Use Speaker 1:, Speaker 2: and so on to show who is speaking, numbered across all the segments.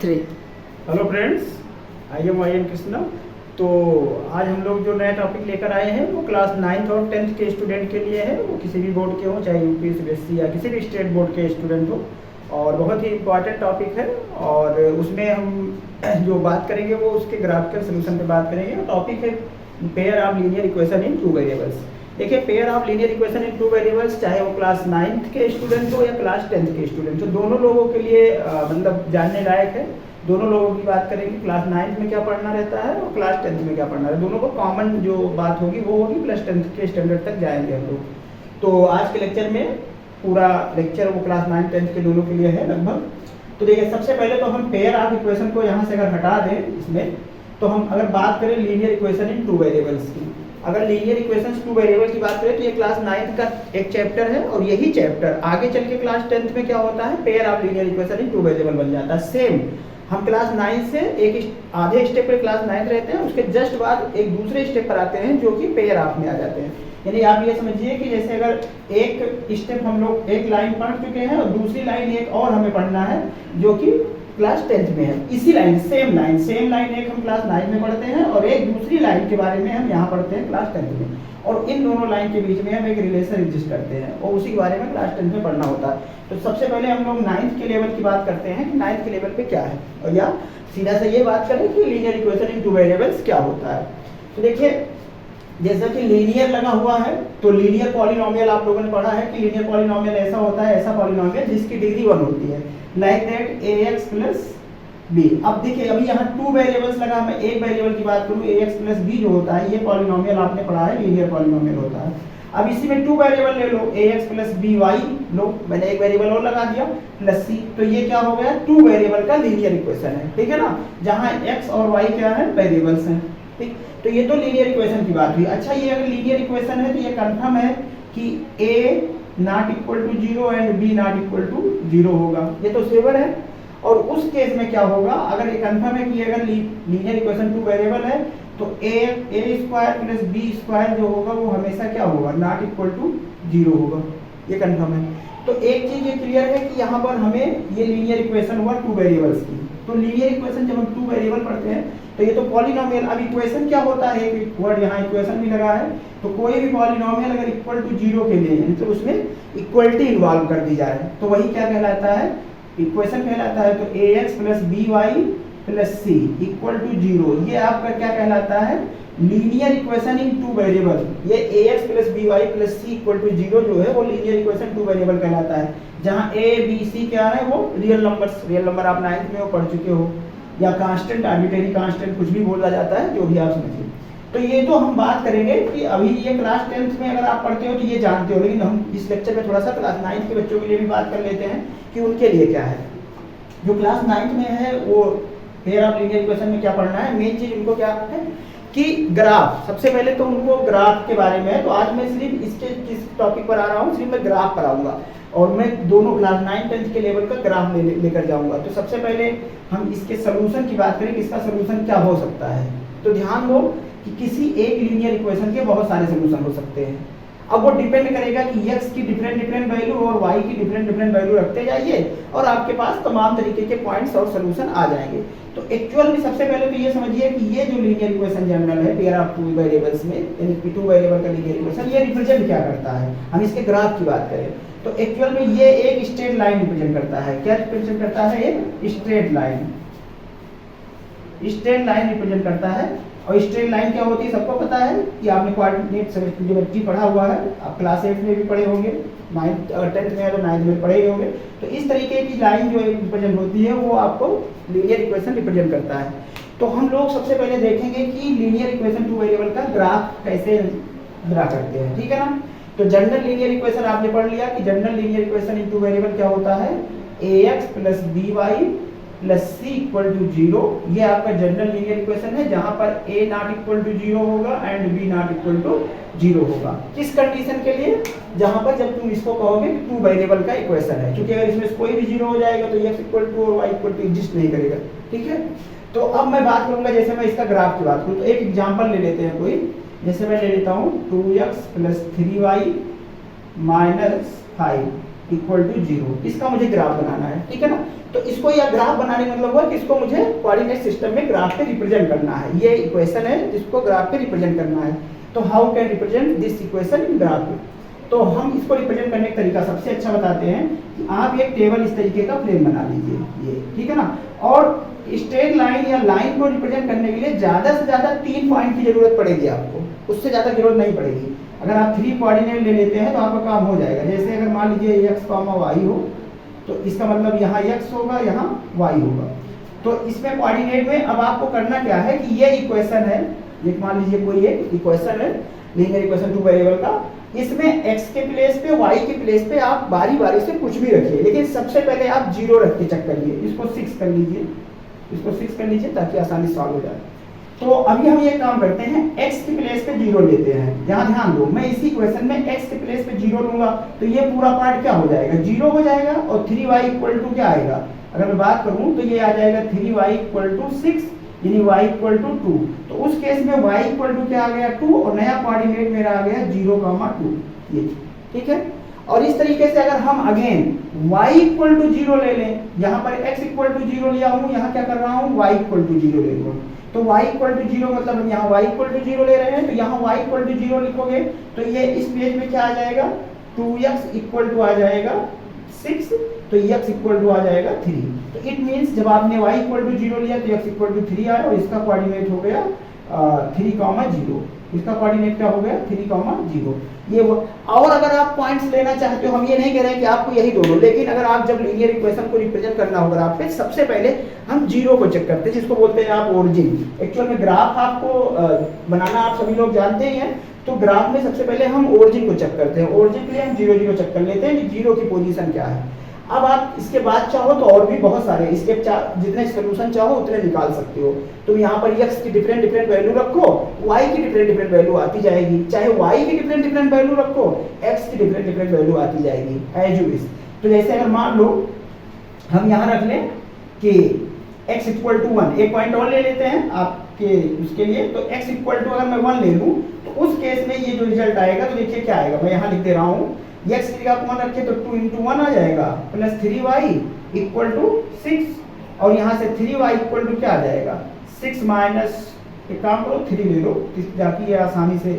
Speaker 1: 3।
Speaker 2: Hello friends, I am YN Krishna. तो आज हम लोग जो नया टॉपिक लेकर आए हैं वो क्लास 9th और 10th के स्टूडेंट के लिए है। वो किसी भी बोर्ड के हो, चाहे यूपी CBSE या किसी भी स्टेट बोर्ड के स्टूडेंट हो, और बहुत ही इम्पॉर्टेंट टॉपिक है। और उसमें हम जो बात करेंगे वो उसके ग्राफिकल सोल्यूशन पे बात करेंगे। टॉपिक है pair of linear equation in two variables. देखिए, pair of linear equation in two variables, चाहे वो क्लास 9th के स्टूडेंट हो या क्लास 10th के स्टूडेंट हो, दोनों लोगों के लिए मतलब जानने लायक है। दोनों लोगों की बात करेंगे, क्लास 9th में क्या पढ़ना रहता है और क्लास 10th में क्या पढ़ना है। दोनों को कॉमन जो बात होगी वो होगी, प्लस 10th के स्टैंडर्ड तक जाएंगे हम लोग। तो आज के लेक्चर में पूरा लेक्चर वो क्लास 9th 10th के दोनों के लिए है लगभग। तो देखिए, सबसे पहले तो हम पेयर ऑफ इक्वेशन को यहाँ से अगर हटा दें इसमें, तो हम अगर बात करें linear equation in two variables की, अगर लीनियर इक्वेशंस टू वेरिएबल की बात करें तो ये क्लास 9th का एक चैप्टर है। और यही चैप्टर आगे चल के क्लास 10th में क्या होता है, pair of linear equation in two variable बन जाता है। सेम हम क्लास 9 से एक आधे स्टेप पे क्लास 9 रहते हैं, उसके जस्ट बाद एक दूसरे स्टेप पर आते हैं जो कि पेयर ऑफ में आ जाते हैं। यानी आप ये समझिए कि जैसे अगर एक स्टेप हम लोग एक लाइन पढ़ चुके हैं और दूसरी लाइन एक और हमें पढ़ना है जो कि क्लास 10th में है। इसी लाइन सेम लाइन एक हम क्लास 9 में पढ़ते हैं और एक दूसरी लाइन के बारे में हम यहाँ पढ़ते हैं क्लास 10th में। और इन दोनों लाइन के बीच में हम एक रिलेशन एग्जिस्ट करते हैं और उसी के बारे में क्लास 10th में पढ़ना होता है। तो सबसे पहले हम लोग 9th के लेवल की बात करते हैं कि 9th के लेवल पे क्या है, और या सीधा से ये बात करें कि linear equation in two variables क्या होता है। तो देखिए, जैसा कि लीनियर लगा हुआ है तो लीनियर पॉलिनोमियल आप लोगों ने पढ़ा है कि लीनियर पॉलिनोमियल ऐसा होता है, ऐसा पॉलिनोमियल जिसकी डिग्री 1 होती है, like that ax plus b। अब देखिए, अभी यहाँ टू वेरिएबल्स लगा, मैं एक वेरिएबल की बात करूँ, ax प्लस b जो होता है ये पॉलिनोमियल आपने पढ़ा है, लीनियर पॉलिनोमियल होता है। अब इसी में टू वेरिएबल ले लो, ax प्लस by लो, मैंने एक वेरिएबल और लगा दिया प्लस c, तो ये क्या हो गया, टू वेरिएबल का लीनियर इक्वेशन है, ठीक है ना, जहाँ x और y क्या है, वेरिएबल्स हैं, ठीक। तो ये तो लीनियर इक्वेशन की बात हुई। अच्छा, ये अगर लीनियर इक्वेशन है तो ये कंफर्म है कि a not equal to 0 and b not equal to 0 होगा, ये तो श्योर है। और उस केस में क्या होगा, अगर ये कंफर्म है कि अगर लीनियर इक्वेशन टू वेरिएबल है तो a square plus b square जो होगा वो हमेशा क्या होगा, नॉट इक्वल टू 0 होगा, ये कंफर्म है। तो एक चीज ये क्लियर है कि यहाँ पर हमें ये लीनियर इक्वेशन हुआ टू वेरिएबल्स की। तो लीनियर इक्वेशन जब हम टू वेरिएबल पढ़ते हैं तो ये तो पॉलिनोमियल। अब इक्वेशन क्या होता है, एक वर्ड यहाँ इक्वेशन भी लगा है, तो कोई भी पॉलिनोमियल अगर इक्वल टू 0 के लिए है तो उसमें इक्वलिटी इन्वॉल्व कर दी जाए तो वही क्या कहलाता है, इक्वेशन कहलाता है। तो ax plus by plus c equal to 0, ये आपका क्या कहलाता है, linear equation in two variable. ये ax plus by plus c equal to 0 जो है वो लीनियर इक्वेशन टू वेरिएबल कहलाता है, जहाँ a b c क्या है, वो रियल नंबर आप 9th में वो पढ़ चुके हो, या कांस्टेंट, आर्बिट्रेरी कांस्टेंट कुछ भी बोला जाता है, जो भी आप समझिए। तो ये तो हम बात करेंगे कि अभी ये क्लास 10th में अगर आप पढ़ते हो तो ये जानते हो, लेकिन हम इस लेक्चर में थोड़ा सा क्लास 9th के बच्चों के लिए भी बात कर लेते हैं कि उनके लिए क्या है। जो क्लास 9th में है वो पेयर ऑफ लीनियर इक्वेशन में क्या पढ़ना है, मेन चीज उनको क्या है कि ग्राफ, सबसे पहले तो उनको ग्राफ के बारे में है। तो आज मैं सिर्फ इसके किस टॉपिक पर आ रहा हूँ, सिर्फ मैं ग्राफ पर आऊँगा और मैं दोनों क्लास 9 10th के लेवल का ग्राफ लेकर जाऊंगा। तो सबसे पहले हम इसके सोल्यूशन की बात करें, इसका सोल्यूशन क्या हो सकता है। तो ध्यान दो कि किसी एक लीनियर इक्वेशन के बहुत सारे सोल्यूशन हो सकते हैं। अब वो डिपेंड करेगा कि x की डिफरेंट वैल्यू और y की डिफरेंट वैल्यू रखते जाइए और आपके पास तमाम तरीके के पॉइंट्स और सोल्यूशन आ जाएंगे। तो एक्चुअल में सबसे पहले तो ये समझिए कि ये जो लीनियर इक्वेशन जनरल है पेयर ऑफ टू वेरिएबल्स में, यानी टू वेरिएबल का लीनियर इक्वेशन, ये रिप्रेजेंट क्या करता है, हम इसके ग्राफ की बात करें तो एक्चुअल में ये एक स्ट्रेट लाइन रिप्रेजेंट करता है। क्या रिप्रेजेंट करता है, एक स्ट्रेट लाइन रिप्रेजेंट करता है। और स्ट्रेट लाइन क्या होती है सबको पता है कि आपने कोऑर्डिनेट ज्योमेट्री पढ़ा हुआ है, आप क्लास 8 में भी पढ़े होंगे, 9th अगर 10th में है तो 9th में पढ़े होंगे। तो इस तरीके की लाइन जो रिप्रेजेंट होती है वो आपको लीनियर इक्वेशन रिप्रेजेंट करता है। तो हम लोग सबसे पहले देखेंगे कि लीनियर इक्वेशन टू वेरिएबल का ग्राफ कैसे ड्रा करते हैं, ठीक है ना। तो जनरल लीनियर इक्वेशन आपने पढ़ लिया कि general linear equation in two variable क्या होता है, ax plus by plus c equal to 0, ये आपका जनरल लीनियर इक्वेशन है जहां पर a नॉट इक्वल टू 0 होगा and b not equal to 0 होगा। किस कंडीशन के लिए, जहां पर जब तुम इसको कहोगे कि टू वेरिएबल का इक्वेशन है, क्योंकि अगर इसमें कोई भी 0 हो जाएगा तो x इक्वल टू और y इक्वल टू एग्जिस्ट नहीं करेगा, ठीक है। तो अब मैं बात करूंगा, जैसे मैं इसका ग्राफ की बात करूं तो एक एग्जांपल ले लेते हैं कोई, जैसे मैं ले लेता हूं 2x plus 3y minus 5 equal to 0, इसका मुझे ग्राफ बनाना है, ठीक है ना। तो इसको या ग्राफ बनाने का मतलब हुआ कि इसको मुझे कोऑर्डिनेट सिस्टम में ग्राफ पे रिप्रेजेंट करना है। ये इक्वेशन है जिसको ग्राफ पे रिप्रेजेंट करना है। तो how can represent this equation in graph? तो हम इसको रिप्रेजेंट करने का तरीका सबसे अच्छा बताते हैं कि आप एक टेबल इस तरीके का फ्रेम बना लीजिए, ये ठीक है ना। और स्ट्रेट लाइन या लाइन को रिप्रेजेंट करने के लिए ज्यादा से ज्यादा 3 पॉइंट की जरूरत पड़ेगी आपको, उससे ज्यादा जरूरत नहीं पड़ेगी। अगर आप 3 कोऑर्डिनेट ले लेते हैं तो आपका काम हो जाएगा। जैसे अगर मान लीजिए x, y हो, तो इसका मतलब यहाँ x होगा, यहाँ y होगा। तो इसमें कोऑर्डिनेट में अब आपको करना क्या है कि ये इक्वेशन है, ये मान लीजिए कोई एक इक्वेशन है, लीनियर इक्वेशन 2 वेरिएबल का। इसमें x के प्लेस पे, y के प्लेस पे आप बारी बारी से कुछ भी रखिए, लेकिन सबसे पहले आप 0 रख के चेक करिए। इसको 6 कर लीजिए, इसको 6 कर लीजिए ताकि आसानी सॉल्व हो जाए। तो अभी हम ये काम करते हैं, x के प्लेस पे 0 लेते हैं। यहाँ ध्यान दो, मैं इसी इक्वेशन में x के प्लेस पे 0 लूंगा तो ये पूरा पार्ट क्या हो जाएगा, 0 हो जाएगा। और 3y इक्वल टू क्या आएगा, अगर मैं बात करूं तो ये आ जाएगा 3y इक्वल टू 6, यानी y इक्वल टू 2। तो उस केस में y इक्वल टू क्या आ गया, 2, और नया कोऑर्डिनेट मेरा आ गया 0,2, ये ठीक है। और इस तरीके से अगर हम अगेन y इक्वल टू 0 ले लें, यहाँ पर x इक्वल टू 0 लिया हूँ, यहाँ क्या कर रहा हूँ, y इक्वल टू 0 ले लूँ। तो y इक्वल टू 0 मतलब हम यहाँ y इक्वल टू 0 ले रहे हैं, तो यहाँ y इक्वल टू 0 लिखोगे तो ये इस पेज में क्या आ जाएगा, 2x इक्वल टू आ जाएगा 6, तो x इक्वल टू आ जाएगा 3। तो इट मीन्स जब आपने y इक्वल टू 0 लिया तो x इक्वल टू 3 आया, और इसका कोऑर्डिनेट हो गया 3,0। इसका कोऑर्डिनेट क्या हो गया, 3,0। ये और अगर आप पॉइंट्स लेना चाहते हो, हम ये नहीं कह रहे हैं कि आपको यही दोनों, लेकिन अगर आप जब लीनियर इक्वेशन को रिप्रेजेंट करना होगा ग्राफ पे, सबसे पहले हम 0 को चेक करते हैं, जिसको बोलते हैं आप ओरिजिन। एक्चुअल में ग्राफ आपको बनाना आप सभी लोग जानते ही हैं। तो ग्राफ में सबसे पहले हम ओरिजिन को चेक करते हैं। ओरिजिन के लिए हम 0 0 चेक कर लेते हैं कि 0 की पोजीशन क्या है। अब आप इसके बाद चाहो तो और भी बहुत सारे इसके जितने सोल्यूशन चाहो उतने निकाल सकते हो। तुम यहाँ पर x की डिफरेंट डिफरेंट वैल्यू रखो, y की डिफरेंट डिफरेंट वैल्यू आती जाएगी। चाहे y की डिफरेंट डिफरेंट वैल्यू रखो, x की डिफरेंट डिफरेंट वैल्यू आती जाएगी, एज यू विश। तो जैसे अगर मान लो हम यहाँ रख लें कि x इक्वल टू 1, एक पॉइंट और ले लेते हैं आपके उसके लिए। तो x इक्वल टू अगर मैं 1 ले लूँ तो उस केस में ये जो रिजल्ट आएगा, तो देखिए क्या आएगा, मैं यहाँ लिख दे रहा हूँ, x की जगह 1 रखे तो 2 into 1 आ जाएगा, प्लस 3y इक्वल टू 6, और यहाँ से 3y इक्वल टू क्या आ जाएगा, 6 माइनस, एक काम करो 3 ले लो ताकि ये आसानी से,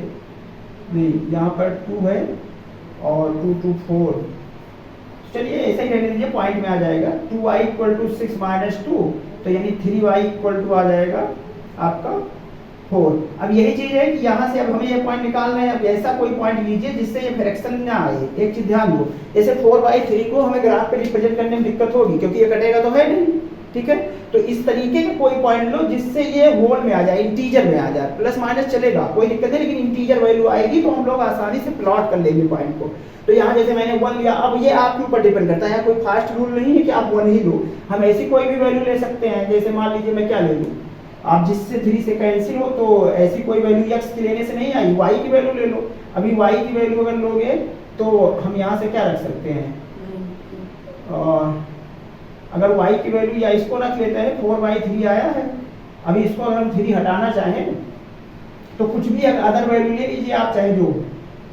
Speaker 2: नहीं यहाँ पर 2 है और 2 2 4, चलिए ऐसा ही रहने दीजिए, पॉइंट में आ जाएगा 2y इक्वल टू 6 माइनस 2, तो यानी 3y इक्वल टू आ जाएगा आपका 4। अब यही चीज है कि यहाँ से अब हमें ये पॉइंट निकालना है। अब ऐसा कोई पॉइंट लीजिए जिससे ये फ्रैक्शन ना आए। एक चीज ध्यान दो, जैसे 4/3 को हमें ग्राफ पे रिप्रेजेंट करने में दिक्कत होगी क्योंकि ये कटेगा तो है नहीं, ठीक है। तो इस तरीके के कोई पॉइंट लो जिससे ये होल में आ जाए, इंटीजर में आ जाए, प्लस माइनस चलेगा कोई दिक्कत नहीं, लेकिन इंटीजर वैल्यू आएगी तो हम लोग आसानी से प्लॉट कर लेंगे पॉइंट को। तो यहाँ जैसे मैंने 1 लिया, अब ये आपके ऊपर डिपेंड करता है, कोई फास्ट रूल नहीं है कि आप 1 ही लो, हम ऐसी कोई भी वैल्यू ले सकते हैं। जैसे मान लीजिए मैं क्या ले लूँ, आप जिससे 3 से कैंसिल हो, तो ऐसी कोई वैल्यू x की लेने से नहीं आई, y की वैल्यू ले लो। अभी y की वैल्यू अगर लोगे तो हम यहाँ से क्या रख सकते हैं, अगर y की वैल्यू या इसको रख लेते हैं, 4/3 आया है। अभी इसको अगर हम 3 हटाना चाहें तो कुछ भी अदर वैल्यू ले लीजिए आप, चाहे जो।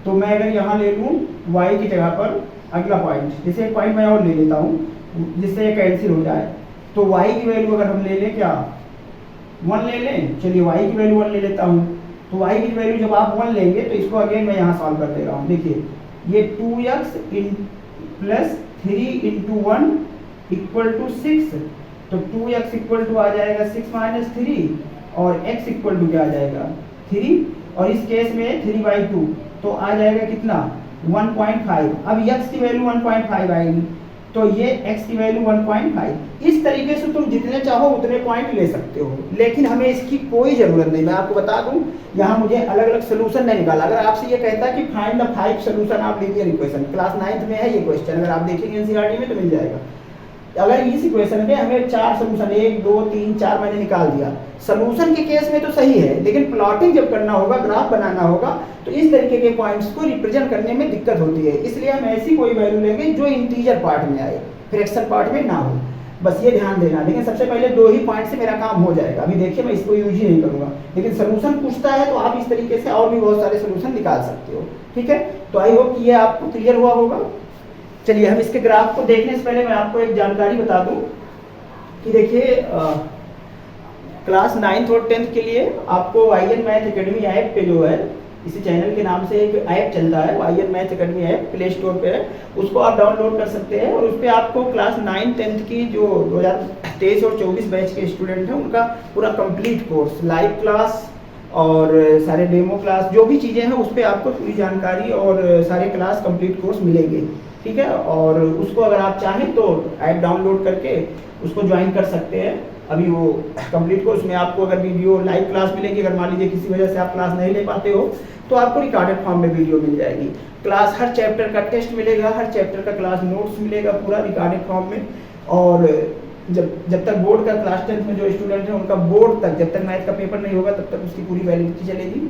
Speaker 2: तो मैं अगर यहाँ ले लूँ y की जगह पर अगला पॉइंट, जैसे एक पॉइंट मैं और ले लेता हूँ जिससे ये कैंसिल हो जाए। तो y की वैल्यू अगर हम ले लें, क्या 1 ले लें, चलिए y की वैल्यू 1 ले लेता हूँ। तो y की वैल्यू जब आप 1 लेंगे तो इसको अगेन मैं यहाँ सॉल्व कर दे रहा हूँ। देखिए ये 2x plus 3 into 1 equal to 6, तो 2x इक्वल टू आ जाएगा 6 माइनस 3, और x इक्वल टू क्या आ जाएगा 3, और इस केस में 3/2, तो आ जाएगा कितना 1.5। अब x की वैल्यू 1.5 आएगी, तो ये x की वैल्यू 1.5। इस तरीके से तुम जितने चाहो उतने पॉइंट ले सकते हो, लेकिन हमें इसकी कोई जरूरत नहीं। मैं आपको बता दूं, यहाँ मुझे अलग अलग सोल्यूशन नहीं निकाला। अगर आपसे ये कहता है कि find the 5 solution of linear equation, class 9th में है ये क्वेश्चन, अगर आप देखेंगे एनसीईआरटी में तो मिल जाएगा। अगर इस इक्वेशन में हमें 4 सोल्यूशन, 1 2 3 4 मैंने निकाल दिया, सोल्यूशन के केस में तो सही है, लेकिन प्लॉटिंग जब करना होगा, ग्राफ बनाना होगा, तो इस तरीके के पॉइंट्स को रिप्रेजेंट करने में दिक्कत होती है। इसलिए हम ऐसी कोई वैल्यू लेंगे जो इंटीजर पार्ट में आए, फ्रैक्शन पार्ट में ना हो, बस ये ध्यान देना। लेकिन सबसे पहले 2 ही पॉइंट से मेरा काम हो जाएगा। अभी देखिए मैं इसको यूज ही नहीं करूंगा, लेकिन सोल्यूशन पूछता है तो आप इस तरीके से और भी बहुत सारे सोल्यूशन निकाल सकते हो, ठीक है। तो आई होप कि ये आपको क्लियर हुआ होगा। चलिए हम इसके ग्राफ को देखने से पहले मैं आपको एक जानकारी बता दूं कि देखिए क्लास 9th और 10th के लिए आपको IN मैथ एकेडमी ऐप पे जो है इसी चैनल के नाम से एक ऐप चलता है, IN math academy app play store पे है, उसको आप डाउनलोड कर सकते हैं और उस पर आपको क्लास 9 10th की जो 2023 और 24 बैच के स्टूडेंट हैं उनका पूरा कंप्लीट कोर्स, लाइव क्लास और सारे डेमो क्लास जो भी चीज़ें हैं उस पर आपको पूरी जानकारी और सारे क्लास कंप्लीट कोर्स मिलेंगे, ठीक है। और उसको अगर आप चाहें तो ऐप डाउनलोड करके उसको ज्वाइन कर सकते हैं। अभी वो कंप्लीट कोर्स में आपको अगर वीडियो लाइव क्लास मिलेगी, अगर मान लीजिए किसी वजह से आप क्लास नहीं ले पाते हो तो आपको रिकॉर्डेड फॉर्म में वीडियो मिल जाएगी। क्लास हर चैप्टर का टेस्ट मिलेगा, हर चैप्टर का क्लास नोट्स मिलेगा पूरा रिकॉर्डेड फॉर्म में। और जब तक बोर्ड का क्लास 10th में जो स्टूडेंट है उनका बोर्ड तक, जब तक मैथ का पेपर नहीं होगा तब तक उसकी पूरी वैलिडिटी चलेगी।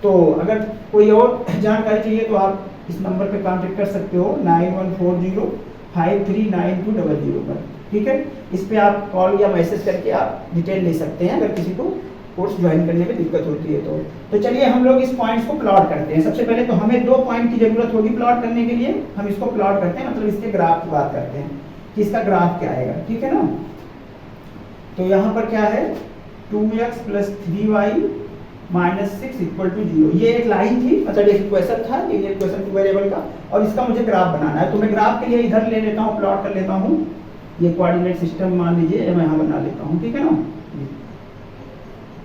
Speaker 2: तो अगर कोई और जानकारी चाहिए तो आप इस नंबर पे कांटेक्ट कर सकते हो 9140539200 पर, ठीक है। इस पे आप कॉल या मैसेज करके आप डिटेल ले सकते हैं अगर किसी को कोर्स ज्वाइन करने में दिक्कत होती है तो चलिए हम लोग इस पॉइंट्स को प्लॉट करते हैं। सबसे पहले तो हमें 2 पॉइंट की जरूरत होगी प्लॉट करने के लिए, हम इसको प्लॉट करते हैं, मतलब इसके ग्राफ की बात करते हैं कि इसका ग्राफ क्या आएगा, ठीक है ना। तो यहाँ पर क्या है 2x + 3y - 6 = 0, ये एक लाइन थी, मतलब एक इक्वेशन था, लीनियर इक्वेशन 2 वेरिएबल का, और इसका मुझे ग्राफ बनाना है। तो मैं ग्राफ के लिए इधर ले लेता हूँ, प्लॉट कर लेता हूँ, ये कोऑर्डिनेट सिस्टम मान लीजिए मैं यहाँ बना लेता हूँ, ठीक है ना।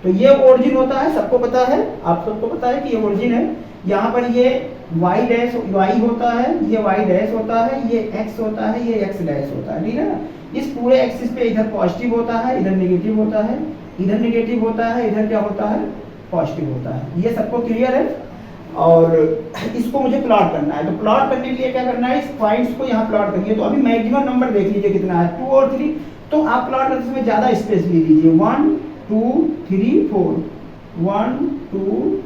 Speaker 2: तो ये ओरिजिन होता है, सबको पता है, आप सबको पता है कि ये ओरिजिन है। यहाँ पर ये y डैश y होता है, ये y डैश होता है, ये x होता है, ये x डैश होता है, ठीक है ना। इस पूरे एक्सिस पे इधर पॉजिटिव होता है, इधर नेगेटिव होता है, इधर नेगेटिव होता है, इधर क्या होता है पॉजिटिव होता है। ये सबको क्लियर है। और इसको मुझे प्लॉट करना है, तो प्लॉट करने के लिए क्या करना है, इस पॉइंट्स को यहाँ प्लॉट करिए। तो अभी मैक्सिमम नंबर देख लीजिए कितना है, 2 और 3। तो आप प्लॉट करते समय ज़्यादा स्पेस ले लीजिए, 1 2 3 4, 1 2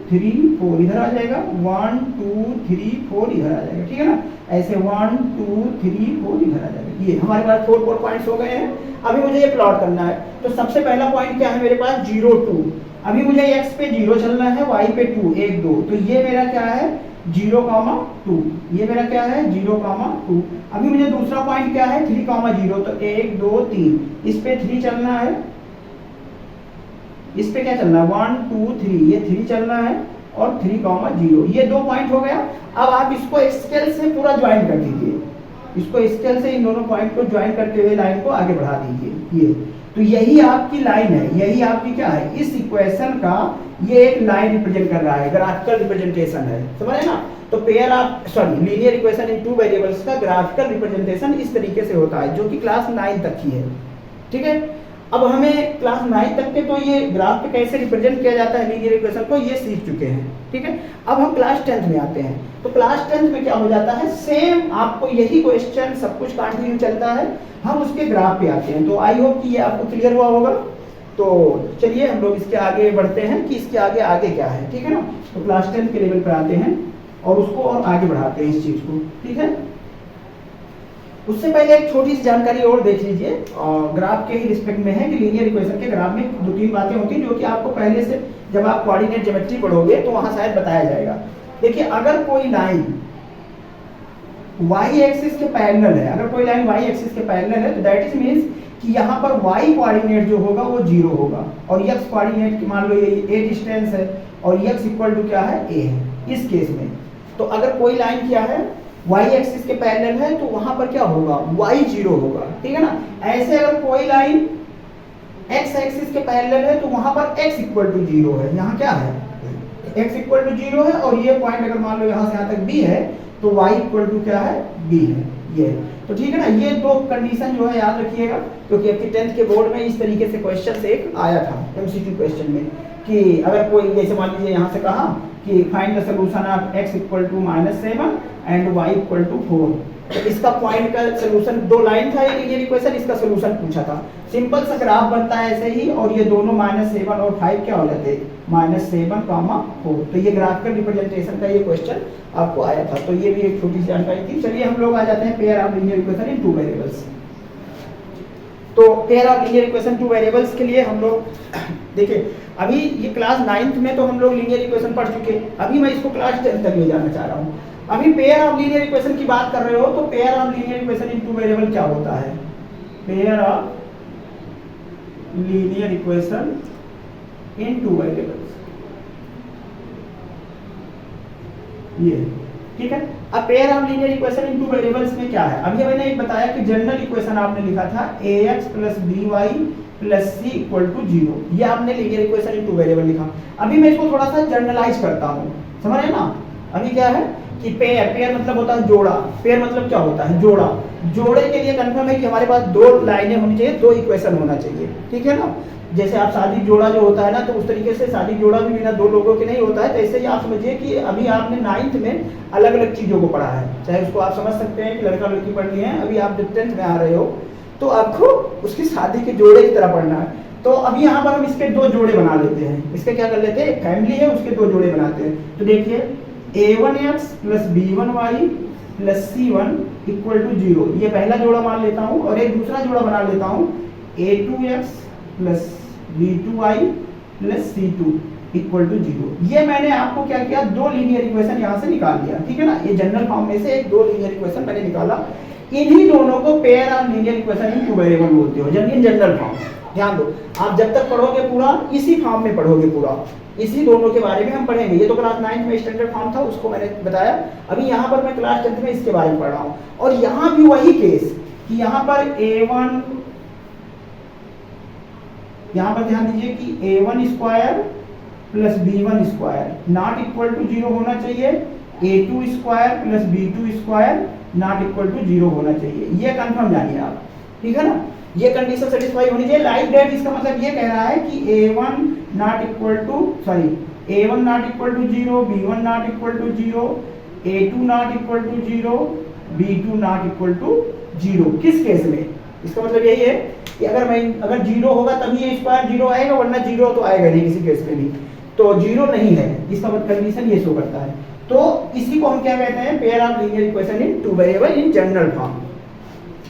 Speaker 2: 3 4 इधर आ जाएगा, 1 2 3 4 इधर आ जाएगा, ठीक है ना। ऐसे 1 2 3 4 इधर आ जाएगा। ये हमारे पास 4 पॉइंट्स हो गए हैं। अभी मुझे ये प्लॉट करना है। तो सबसे पहला पॉइंट क्या है मेरे पास 0 2। अभी मुझे x पे 0 चलना है, y पे 2 1 2। तो ये मेरा क्या है 0, 2, ये मेरा क्या है 0, 2। अभी मुझे दूसरा पॉइंट क्या है 3, 0। तो 1 2 3, इस पे 3 चलना है, इस पे क्या चलना है 1 2 3, ये 3 चलना है और 3, 0। ये 2 पॉइंट हो गया। अब आप इसको स्केल से पूरा ज्वाइन कर दीजिए, इसको स्केल से इन दोनों पॉइंट को ज्वाइन करते हुए लाइन को आगे बढ़ा दीजिए। ये तो यही आपकी लाइन है, यही आपकी क्या है, इस इक्वेशन का ये एक लाइन रिप्रेजेंट कर रहा है, ग्राफिकल रिप्रेजेंटेशन है, समझे ना। तो पेयर आप लीनियर इक्वेशन इन 2 वेरिएबल्स का ग्राफिकल रिप्रेजेंटेशन इस तरीके से होता है, जो कि क्लास 9 तक की है, ठीक है। अब हमें क्लास 9 तक के तो ये ग्राफ पे कैसे रिप्रेजेंट किया जाता है लीनियर इक्वेशन को ये सीख चुके हैं, ठीक है। अब हम क्लास 10th में आते हैं। तो क्लास 10th में क्या हो जाता है, सेम आपको यही क्वेश्चन सब कुछ कंटिन्यू चलता है, हम उसके ग्राफ पे आते हैं। तो आई होप कि ये आपको क्लियर हुआ होगा। तो चलिए हम लोग इसके आगे बढ़ते हैं कि इसके आगे आगे क्या है, ठीक है ना। तो क्लास 10th के लेवल पर आते हैं और उसको और आगे बढ़ाते हैं इस चीज को, ठीक है। उससे पहले एक छोटी सी जानकारी और देख लीजिए, ग्राफ के ही रिस्पेक्ट में है कि लीनियर इक्वेशन के ग्राफ में 2-3 बातें होती हैं जो कि आपको पहले से जब आप कोऑर्डिनेट ज्योमेट्री पढ़ोगे तो वहां शायद बताया जाएगा। देखिए अगर कोई लाइन y एक्सिस के पैरेलल है, अगर कोई लाइन y एक्सिस के पैरेलल है तो दैट इज मींस कि यहाँ पर y कोऑर्डिनेट जो होगा वो 0 होगा और x कोऑर्डिनेट की मान लो ये a डिस्टेंस है और x इक्वल टू क्या है a है इस केस में। तो अगर कोई लाइन क्या है y एक्सिस के पैरेलल है तो वहां पर क्या होगा y 0 होगा, ठीक है ना। ऐसे अगर कोई लाइन x एक्सिस के पैरेलल है तो वहां पर x इक्वल टू 0 है, यहाँ क्या है x इक्वल टू 0 है और ये पॉइंट अगर मान लो यहाँ से यहाँ तक b है तो y इक्वल टू क्या है b है, ये तो ठीक है ना। ये 2 कंडीशन जो है याद रखिएगा, क्योंकि आपके 10th के बोर्ड में इस तरीके से क्वेश्चन एक आया था MCQ क्वेश्चन में कि अगर कोई जैसे मान लीजिए यहाँ से कहा कि find the solution of x equal to -7 and y equal to 4। तो इसका पॉइंट का सॉल्यूशन 2 लाइन था, ये लीनियर इक्वेशन, इसका सॉल्यूशन पूछा था। सिंपल सा ग्राफ बनता है ऐसे ही, और ये दोनों -7 और 5 क्या हो जाते -7, 4। तो ये ग्राफिकल रिप्रेजेंटेशन का ये क्वेश्चन आपको आया था। तो ये भी एक छोटी सी जानकारी थी। चलिए हम लोग आ जाते हैं pair of linear equation in 2 variables. तो pair of linear equation 2 variables के लिए हम लोग देखिए अभी ये क्लास 9th में तो हम लोग लीनियर इक्वेशन पढ़ चुके, अभी मैं इसको क्लास 10th तक ले जाना चाह रहा हूँ। अभी पेयर ऑफ लीनियर इक्वेशन की बात कर रहे हो तो pair of linear equation in two variable क्या होता है? Pair of linear equation in two variables, ये ठीक है। अब pair of linear equation in two variables में क्या है? अभी मैंने एक बताया कि जनरल इक्वेशन आपने लिखा था ax + by + c = 0, ये आपने linear equation in two variable लिखा। अभी मैं इसको थोड़ा सा जनरलाइज करता हूँ, समझ रहे ना? अभी क्या है कि पेयर मतलब होता है जोड़ा। पेयर मतलब क्या होता है? जोड़ा। जोड़े के लिए कंफर्म है कि हमारे पास दो लाइनें होनी चाहिए, दो इक्वेशन होना चाहिए, ठीक है ना? जैसे आप शादी जोड़ा जो होता है ना, तो उस तरीके से शादी जोड़ा भी बिना दो लोगों के नहीं होता है। तो ऐसे ही आप समझिए कि अभी आपने 9th में अलग अलग चीज़ों को पढ़ा है, चाहे उसको आप समझ सकते हैं कि लड़का लड़की पढ़नी है। अभी आप जब 10th में आ रहे हो तो आपको उसकी शादी के जोड़े की तरह पढ़ना है। तो अभी यहाँ पर हम इसके दो जोड़े बना लेते हैं। इसके क्या कर लेते हैं, एक फैमिली है उसके दो जोड़े बनाते हैं। तो देखिए a1x + b1y + c1 = 0, ये पहला जोड़ा मान लेता हूँ। और एक दूसरा जोड़ा बना लेता हूँ a2x + b2y + c2 = 0। ये मैंने आपको क्या किया, दो लीनियर इक्वेशन यहाँ से निकाल लिया, ठीक है ना? ये जनरल फॉर्म में से एक दो लीनियर इक्वेशन मैंने निकाला। इन्हीं दोनों को pair of linear equation in two variable बोलते हो, जनरल फॉर्म। ध्यान दो, आप जब तक पढ़ोगे पूरा इसी फॉर्म में पढ़ोगे, पूरा इसी दोनों के बारे में हम पढ़ेंगे। ये तो क्लास 9th में स्टैंडर्ड फॉर्म था, उसको मैंने बताया। अभी यहाँ पर मैं क्लास 10th में इसके बारे में पढ़ रहा हूँ। और यहाँ भी वही केस कि यहाँ पर a1, यहाँ पर ध्यान दीजिए कि a1² + b1² not equal to 0 होना चाहिए, a2² + b2² not equal to 0 होना चाहिए। ये कंफर्म जानिए आप, ठीक है ना? ये कंडीशन सेटिस्फाई होनी चाहिए। लाइक दैट इसका मतलब ये कह रहा है कि a1 not equal to 0, b1 not equal to 0, a2 not equal to 0, b2 not equal to 0। किस केस में? इसका मतलब यही है कि अगर 0 होगा तभी ये स्क्वायर 0 आएगा, वरना 0 तो आएगा नहीं किसी केस में भी। तो 0 नहीं है, इसका मतलब कंडीशन ये शो करता है। तो इसी को हम क्या कहते हैं, pair of linear equation in two variable in general form.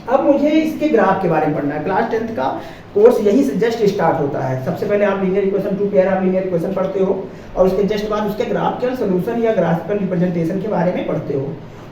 Speaker 2: अब मुझे इसके ग्राफ के बारे में पढ़ना है। क्लास 10th का कोर्स यही से जस्ट स्टार्ट होता है। सबसे पहले आप linear equation to pair of linear equation पढ़ते हो, और उसके जस्ट बाद उसके ग्राफिकल सॉल्यूशन या ग्राफिकल रिप्रेजेंटेशन के बारे में पढ़ते हो।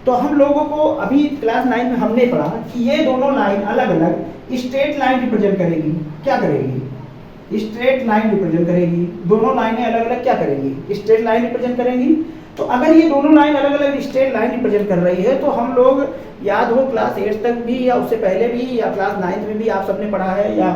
Speaker 2: तो हम लोगों को अभी क्लास 9 में हमने पढ़ा कि ये दोनों लाइन अलग अलग स्ट्रेट लाइन रिप्रेजेंट करेगी। क्या करेगी? स्ट्रेट लाइन रिप्रेजेंट करेगी। दोनों लाइनें अलग अलग क्या करेंगी? स्ट्रेट लाइन रिप्रेजेंट करेंगी। तो अगर ये दोनों लाइन अलग अलग स्ट्रेट लाइन रिप्रेजेंट कर रही है, तो हम लोग याद हो क्लास 8 तक भी या उससे पहले भी या क्लास 9 में भी आप सबने पढ़ा है, या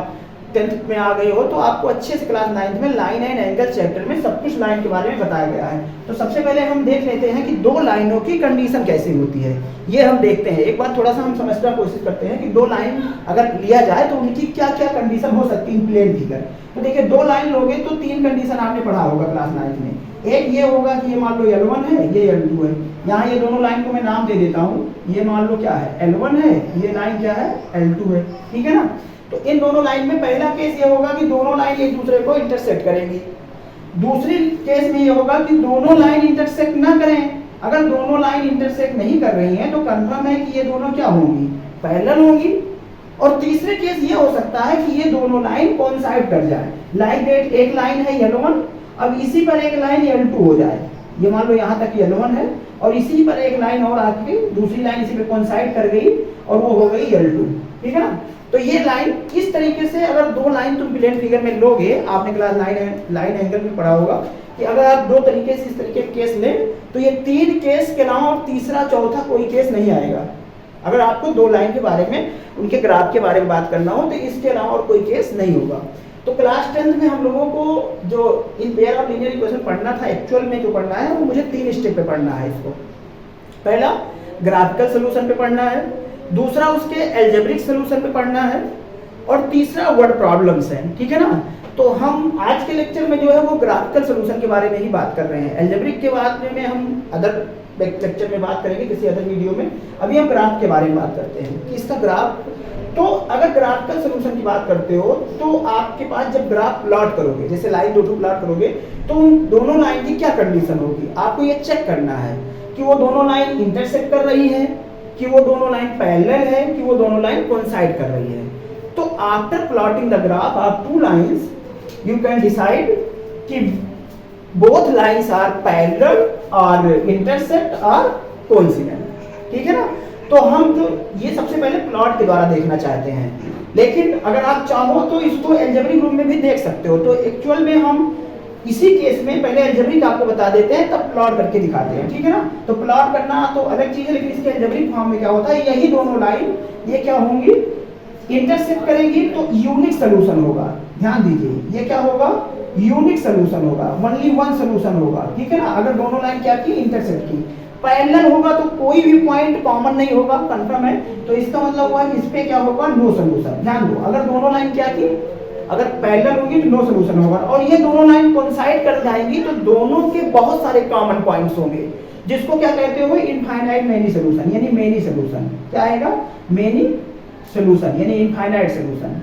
Speaker 2: 10th में आ गए हो तो आपको अच्छे से क्लास 9 में लाइन एंड एंगल चैप्टर में सब कुछ लाइन के बारे में बताया गया है। तो सबसे पहले हम देख लेते हैं कि दो लाइनों की कंडीशन कैसी होती है, ये हम देखते हैं। एक बार थोड़ा सा हम समझने की कोशिश करते हैं कि दो लाइन अगर लिया जाए तो उनकी क्या क्या कंडीशन हो सकती है प्लेन फिगर। तो देखिए दो लाइन लोगे तो तीन कंडीशन आपने पढ़ा होगा क्लास 9 में। एक ये होगा कि ये मान लो L1 है, ये L2 है। यहाँ ये दोनों लाइन को मैं नाम दे देता हूँ। ये मान लो क्या है, L1 है, ये लाइन क्या है, L2 है, ठीक है ना? तो इन दोनों लाइन में पहला केस ये होगा कि दोनों लाइन एक दूसरे को इंटरसेक्ट करेंगी। दूसरी केस में ये होगा कि दोनों लाइन इंटरसेक्ट ना करें। अगर दोनों लाइन इंटरसेक्ट नहीं कर रही हैं तो कंफर्म है कि ये दोनों क्या होंगी, पैरेलल होंगी। और तीसरे केस ये हो सकता है कि ये दोनों लाइन कोइंसाइड कर जाए। लाइक दैट एक लाइन है L1, अब इसी पर एक लाइन L2 हो जाए। ये मान लो यहाँ तक L1 है और इसी पर एक लाइन और आके दूसरी लाइन इसी पे कोइंसाइड कर गई और वो हो गई L2, ठीक है ना? तो ये लाइन इस तरीके से, अगर दो लाइन तुम प्लेन फिगर में लोगे, आपने क्लास 9 लाइन एंगल में पढ़ा होगा कि अगर आप दो तरीके से इस तरीके के केस लें तो ये तीन केस के अलावा और तीसरा चौथा कोई केस नहीं आएगा। अगर आपको दो लाइन के बारे में, उनके ग्राफ के बारे में बात करना हो तो इसके अलावा और कोई केस नहीं होगा। तो क्लास 10th में हम लोगों को जो in pair of linear equation पढ़ना था, एक्चुअल में जो पढ़ना है वो मुझे 3 स्टेप पे पढ़ना है इसको। पहला ग्राफिकल सॉल्यूशन पे पढ़ना है, दूसरा उसके अलजेब्रिक सॉल्यूशन पे पढ़ना है, और तीसरा वर्ड प्रॉब्लम्स हैं, ठीक है ना? तो हम आज के लेक्चर में जो है वो ग्राफिकल सॉल्यूशन के बारे में ही बात कर रहे हैं। अलजेब्रिक के बाद में हम अदर लेक्चर में बात करेंगे किसी अदर वीडियो में। अभी हम ग्राफ के बारे में बात करते हैं कि इसका ग्राफ। तो अगर ग्राफिकल सॉल्यूशन की बात करते हो तो आपके पास जब ग्राफ प्लॉट करोगे, जैसे लाइन दो प्लॉट करोगे, तो दोनों लाइन की क्या कंडीशन होगी, आपको ये चेक करना है कि वो दोनों लाइन इंटरसेक्ट कर रही है, कि वो दोनों लाइन पैरेलल है, कि वो दोनों लाइन कोइंसाइड कर रही है। तो after plotting the graph of two lines you can decide कि both lines are parallel or intersect or coincident, ठीक है ना। तो हम जो ये सबसे पहले प्लॉट के द्वारा देखना चाहते हैं, लेकिन अगर आप चाहो तो इसको अलजेब्रिक रूप में भी देख सकते हो। तो एक्चुअल में हम इसी केस में पहले अलजेब्रिक आपको बता देते हैं, तब प्लॉट करके दिखाते हैं, ठीक है ना। तो प्लॉट करना तो अलग चीज है, लेकिन इसके अलजेब्रिक फॉर्म में क्या होता है, यही दोनों लाइन ये क्या होंगी, इंटरसेक्ट करेंगी तो यूनिक सोल्यूशन होगा। ध्यान दीजिए, ये क्या होगा, यूनिक सोल्यूशन होगा, ओनली वन सोल्यूशन होगा, ठीक है ना। अगर दोनों लाइन क्या की, इंटरसेक्ट की। पैरेलल होगा तो कोई भी पॉइंट कॉमन नहीं होगा, कंफर्म है। तो इसका मतलब हुआ कि इस पे क्या होगा, नो सोल्यूशन। ध्यान दो, अगर दोनों लाइन क्या की, अगर पैरेलल होगी तो नो सोल्यूशन होगा, और ये दोनों लाइन कोइंसाइड कर जाएंगी तो दोनों के बहुत सारे कॉमन पॉइंट्स होंगे, जिसको क्या कहते हो, इनफाइनाइट मेनी सोल्यूशन, यानी मेनी सोल्यूशन। क्या आएगा, मेनी सोल्यूशन, यानी इनफाइनाइट सोल्यूशन,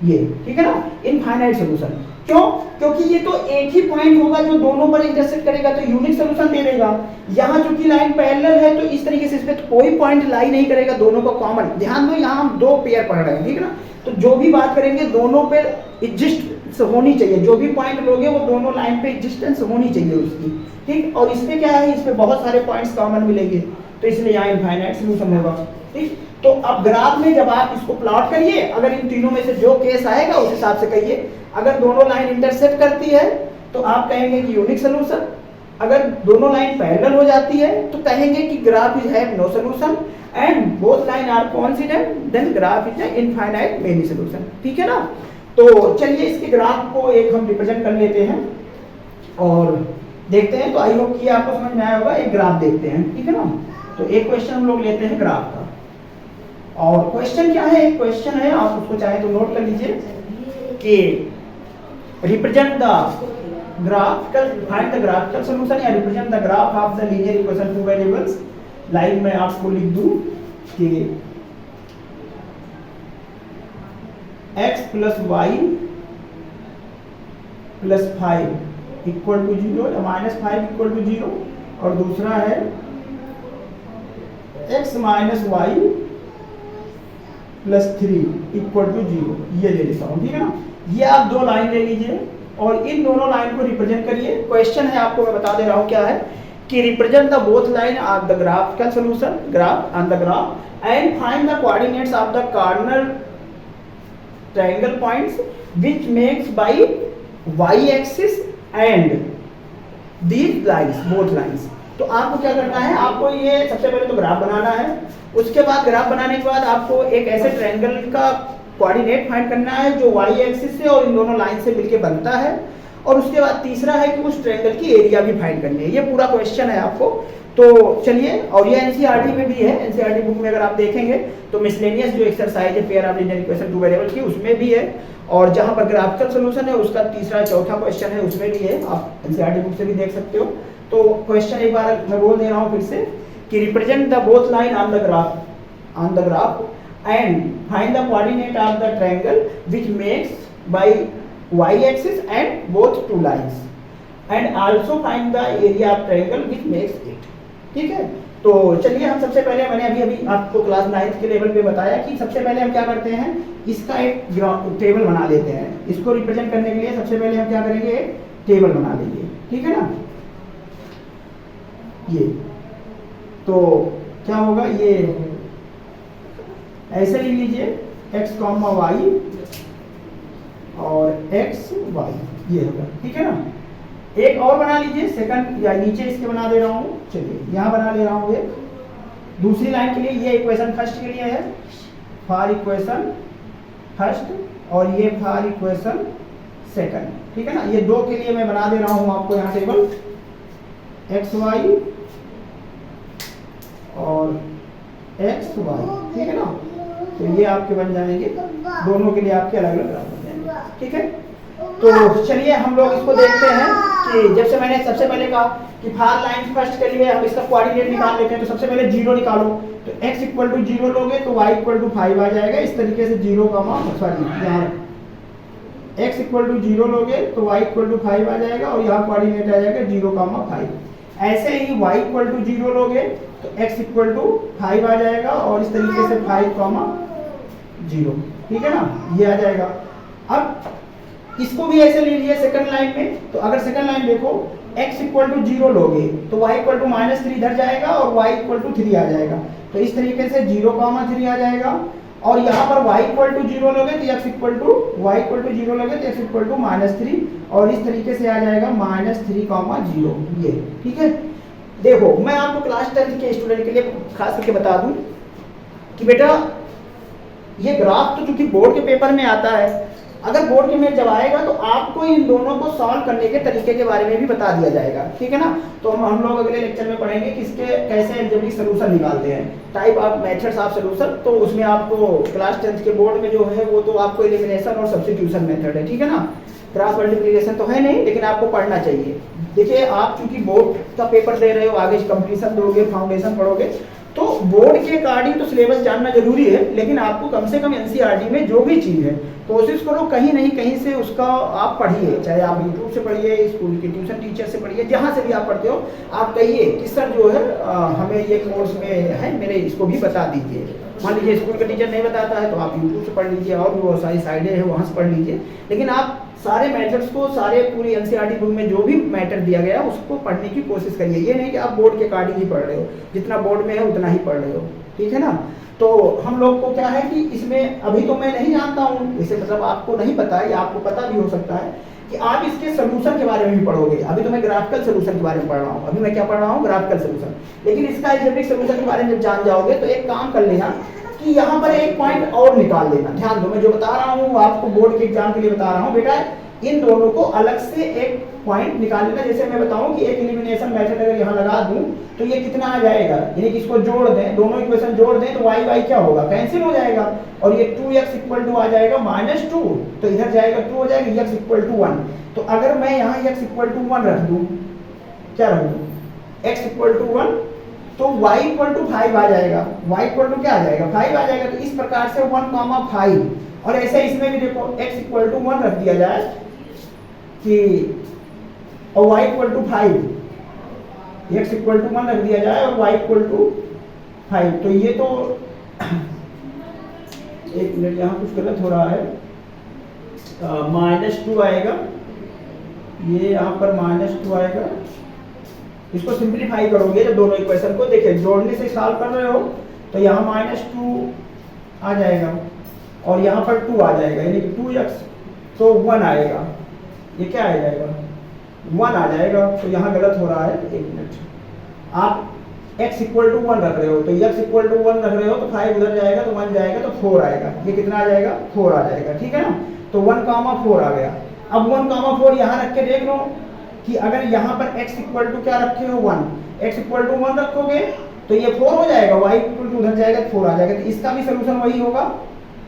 Speaker 2: ये ठीक है ना, इनफाइनाइट सोल्यूशन। क्यों, क्योंकि ये तो एक ही पॉइंट होगा जो दोनों पर इंटरसेक्ट करेगा तो यूनिक सोल्यूशन दे देगा। यहाँ चूंकि लाइन पैरेलल है तो इस तरीके से इस पे तो कोई पॉइंट लाई नहीं करेगा, दोनों का कॉमन। ध्यान दो, यहाँ हम दो पेयर पढ़ रहे हैं, ठीक है ना। तो जो भी बात करेंगे दोनों पे एग्जिस्ट होनी चाहिए, जो भी पॉइंट लोगे वो दोनों लाइन पे एग्जिस्टेंस होनी चाहिए उसकी, ठीक। और इसमें क्या है, इसमें बहुत सारे पॉइंट्स कॉमन मिलेंगे, तो इसलिए यहाँ इनफाइनाइट सोल्यूशन होगा, ठीक। तो अब ग्राफ में जब आप इसको प्लॉट करिए, अगर इन तीनों में से जो केस आएगा उस हिसाब से कहिए। अगर दोनों लाइन इंटरसेक्ट करती है तो आप कहेंगे कि यूनिक सोल्यूशन, अगर दोनों लाइन पैरेलल हो जाती है तो कहेंगे कि graph is have no solution, and both line are coincident, then graph is infinite many solution, ठीक है ना। तो चलिए इसके ग्राफ को एक हम रिप्रेजेंट कर लेते हैं और देखते हैं। तो आई होप कि आपको समझ में आया होगा। एक ग्राफ देखते हैं, ठीक है ना। तो एक क्वेश्चन हम लोग लेते हैं ग्राफ का, और क्वेश्चन क्या है, एक क्वेश्चन है, आप उसको चाहे तो नोट कर लीजिए कि represent the graphical, find the graphical solution या represent the graph of the linear equation two variables. Line में आपको लिख दूं कि x plus y plus 5 equal to 0 या माइनस 5 इक्वल टू 0, और दूसरा है x minus Y plus 3 equal to 0, ये ले लेता हूँ, ठीक है ना। ये आप दो लाइन ले लीजिए और इन दोनों लाइन को रिप्रेजेंट करिए। क्वेश्चन है, आपको मैं बता दे रहा हूँ क्या है, कि represent the both line of the graphical solution, graph on the graph, and find the coordinates of the corner triangle points which makes by y axis and these lines, both lines. तो आपको क्या करना है, आपको ये सबसे पहले तो ग्राफ बनाना है। उसके बाद ग्राफ बनाने के बाद आपको एक ऐसे ट्रायंगल का कोऑर्डिनेट फाइंड करना है जो y एक्सिस से और इन दोनों लाइन से मिलके बनता है, और उसके बाद तीसरा है कि उस ट्रायंगल की एरिया भी फाइंड करनी है। ये पूरा क्वेश्चन है आपको। तो चलिए, और ये एनसीईआरटी में भी है, एनसीईआरटी बुक में अगर आप देखेंगे तो मिसलेनियस जो एक्सरसाइज है pair of linear equation two variable की, उसमें भी है, और जहां पर ग्राफिकल सॉल्यूशन है उसका तीसरा चौथा क्वेश्चन है उसमें भी है, आप एनसीईआरटी बुक से भी देख सकते हो। तो क्वेश्चन एक बार मैं बोल दे रहा हूँ फिर से कि represent the both line on the graph and find the coordinate of the triangle which makes by y axis and both two lines, and also find the area of triangle which makes it, ठीक है। तो चलिए हम सबसे पहले, मैंने अभी आपको क्लास 9th के लेवल पे बताया कि सबसे पहले हम क्या करते हैं, इसका एक टेबल बना लेते हैं। इसको रिप्रेजेंट करने के लिए सबसे पहले हम क्या करेंगे, एक टेबल बना लेंगे, ठीक है ना। ये तो क्या होगा, ये ऐसे लिख लीजिए x, y और x, y, ये होगा, ठीक है ना। एक और बना लीजिए सेकंड, या नीचे इसके बना दे रहा हूँ, चलिए यहाँ बना ले रहा हूँ एक दूसरी लाइन के लिए। ये इक्वेशन फर्स्ट के लिए है, फॉर इक्वेशन फर्स्ट, और ये फॉर इक्वेशन सेकंड, ठीक है ना। ये दो के लिए मैं बना दे रहा हूँ आपको यहाँ टेबल, x, y और x, y, ठीक है ना। तो ये आपके बन जाएंगे, दोनों के लिए आपके अलग अलग ग्राफ बन जाएंगे, ठीक है। तो चलिए हम लोग इसको देखते हैं कि जब से मैंने सबसे पहले कहा कि फार लाइन फर्स्ट के लिए हम इसका कोऑर्डिनेट निकाल लेते हैं। तो सबसे पहले 0 निकालो, तो x इक्वल टू 0 लोगे तो y इक्वल टू 5 आ जाएगा। इस तरीके से 0 का मान, सॉरी यहाँ x इक्वल टू 0 लोगे तो y इक्वल टू 5 आ जाएगा, और यहाँ कोऑर्डिनेट आ जाएगा 0,5। ऐसे ही y इक्वल टू 0 लोगे तो x इक्वल टू 5 आ जाएगा, और इस तरीके से 5,0, ठीक है ना, ये आ जाएगा। अब इसको भी ऐसे ले लीजिए सेकंड लाइन में। तो अगर सेकंड लाइन देखो x इक्वल टू 0 लोगे तो y इक्वल टू -3 इधर जाएगा और y इक्वल टू 3 आ जाएगा। तो इस तरीके से 0,3 आ जाएगा। और यहाँ पर y इक्वल टू 0 लोगे तो x इक्वल टू 0 लोगे तो x इक्वल टू -3 और इस तरीके से आ जाएगा -3,0 ये। ठीक है, देखो मैं आपको क्लास 10 के स्टूडेंट के लिए खास करके बता दूं कि बेटा ये ग्राफ तो चूंकि बोर्ड के पेपर में आता है, अगर बोर्ड के में जब आएगा तो आपको इन दोनों को सॉल्व करने के तरीके के बारे में भी बता दिया जाएगा। ठीक है ना, तो हम लोग अगले लेक्चर में पढ़ेंगे कि इसके कैसे एल्जेब्रिक सॉल्यूशन निकालते हैं, type of methods of solution. तो उसमें आपको क्लास 10 के बोर्ड में जो है वो तो आपको एलिमिनेशन और सब्स्टिट्यूशन मेथड है। ठीक है ना, क्रॉस मल्टीप्लिकेशन तो है नहीं, लेकिन आपको पढ़ना चाहिए। देखिए आप चूंकि बोर्ड का पेपर दे रहे हो, आगे कंप्लीशन दोगे, फाउंडेशन पढ़ोगे, तो बोर्ड के अकॉर्डिंग तो सिलेबस जानना जरूरी है, लेकिन आपको कम से कम एनसीईआरटी में जो भी चीज़ है कोशिश करो कहीं नहीं कहीं से उसका आप पढ़िए, चाहे आप यूट्यूब से पढ़िए, स्कूल के ट्यूशन टीचर से पढ़िए, जहाँ से भी आप पढ़ते हो आप कहिए कि सर जो है हमें ये कोर्स में है, मेरे इसको भी बता दीजिए। मान लीजिए स्कूल का टीचर नहीं बताता है तो आप यूट्यूब से पढ़ लीजिए, और भी बहुत सारी साइडें हैं वहाँ से पढ़ लीजिए, लेकिन आप सारे मेथड्स को, सारे पूरी एनसीईआरटी बुक में जो भी मैटर दिया गया उसको पढ़ने की कोशिश करिए। ये नहीं कि आप बोर्ड के अकॉर्डिंग ही पढ़ रहे हो, जितना बोर्ड में है उतना ही पढ़ रहे हो। ठीक है ना, तो हम लोग को क्या है कि इसमें अभी तो मैं नहीं जानता हूँ, इसे मतलब आपको नहीं पता है या आपको पता भी हो सकता है कि आप इसके सोल्यूशन के बारे में भी पढ़ोगे। अभी तो मैं ग्राफिकल सोल्यूशन के बारे में पढ़ रहा हूँ, अभी मैं क्या पढ़ रहा हूँ, ग्राफिकल सोल्यूशन। लेकिन इसका एल्जेब्रिक सोल्यूशन के बारे में जब जान जाओगे तो एक काम कर लेना कि यहाँ पर एक पॉइंट और निकाल लेना। ध्यान दो, मैं जो बता रहा हूँ आपको बोर्ड के एग्जाम के लिए बता रहा हूँ बेटा, इन दोनों को अलग से एक पॉइंट निकाल लेना। जैसे मैं बताऊं कि एक एलिमिनेशन मेथड अगर यहाँ लगा दूं तो ये कितना आ जाएगा, यानी कि इसको जोड़ दें, दोनों इक्वेशन जोड़ दें तो y क्या होगा, कैंसिल हो जाएगा, और ये 2x इक्वल टू आ जाएगा -2, तो इधर जाएगा 2 हो जाएगा, x इक्वल टू 1। तो अगर मैं यहाँ x इक्वल टू 1 रख दूं, क्या रख दूं, x इक्वल टू 1, तो y इक्वल टू 5 आ जाएगा, y इक्वल टू क्या आ जाएगा, 5 आ जाएगा। तो इस प्रकार से 1,5, और ऐसे इसमें भी देखो x इक्वल टू 1 रख दिया जाए कि और y equal to 5, x equal to 1 रख दिया जाए और y इक्वल टू 5, तो ये तो एक मिनट यहाँ कुछ गलत हो रहा है, -2 आएगा, ये यहाँ पर -2 आएगा। इसको सिंप्लीफाई करोगे जब दोनों इक्वेशन को, देखिए जोड़ने से सॉल्व कर रहे हो तो यहाँ -2 आ जाएगा और यहाँ पर 2 आ जाएगा, यानी कि 2x, तो 1 आएगा, ये क्या आ जाएगा, 1 आ जाएगा। तो यहाँ गलत हो रहा है, एक मिनट, आप x इक्वल टू 1 रख रहे हो, तो x इक्वल टू 1 रख रहे हो तो 5 उधर जाएगा तो 1 जाएगा तो 4 आएगा, ये कितना आ जाएगा, 4 आ जाएगा। ठीक है ना, तो 1,4 आ गया। अब 1,4 यहाँ रख के देख लो कि अगर यहाँ पर x इक्वल टू क्या रखे हो 1, x इक्वल टू 1 रखोगे तो ये 4 हो जाएगा, y इक्वल टू उधर जाएगा तो 4 आ जाएगा, तो इसका भी सोल्यूशन वही होगा।